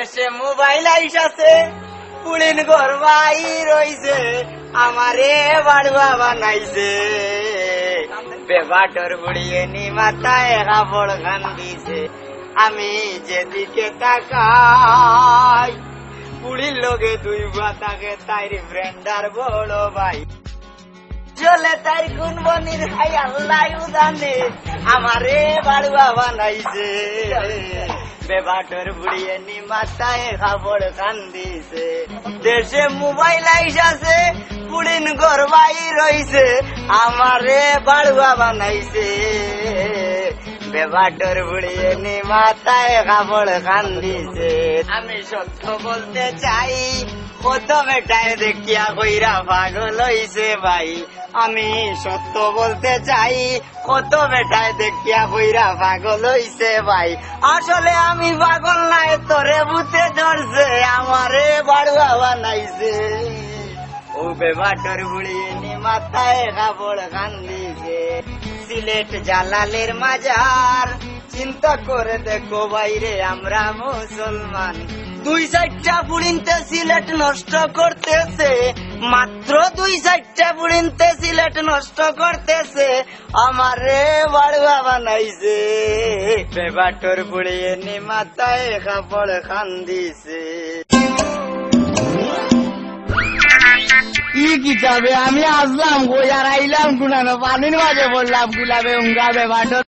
দেশে মোবাইল আইসাছে পুলিন গরবাই রইছে আমারে বাড়ুয়া বানাইছে বেবাটর বুড়িয়ে নি মাথায় কাপড় খান দিছে আমি যেদিকে তাকাই পুলির লোকে দুই বাতাকে তাইর ফ্রেন্ডার বড় ভাই চলে তাই কোন বনির ভাই আল্লাহ জানে আমারে বাড়ুয়া বানাইছে বেবাটর বুড়িয়ে নি মাথায় কাপড় খান দিছে দেশে মোবাইল আইসাছে পুলিন গরবাই রইছে আমারে বাড়ুয়া বানাইছে বেবাটর বুড়িয়ে নি মাথায় কাপড় খান দিছে আমি সত্য বলতে চাই কত বেটায় দেখিয়া কইরা পাগল হইছে ভাই আমি সত্য বলতে চাই কত বেটায় দেখিয়া কইরা পাগল হইছে ভাই আসলে আমি পাগল নাই তোরে ভূতে ধরছে আমারে বাড়ুয়া বানাইছে ও বেবাটর বুড়িয়ে নি মাথায় কাপড় খান দিছে সিলেট জালালের মাজার চিন্তা করে দেখো বাইরে আমরা মুসলমান দুই চারটা বুড়িনতে সিলেট নষ্ট করতেছে মাত্র দুই চারটা বুড়িনতে সিলেট নষ্ট করতেছে আমারে বাড়ুয়া বানাইছে বেবাটর বুড়িয়ে নি মাথায় কাপড় খান দিছে কি যাবে আমি আসলাম গো আর আইলাম গুনানো পানির মাঝে বললাম গুলাবে উঙ্গাবে বাটর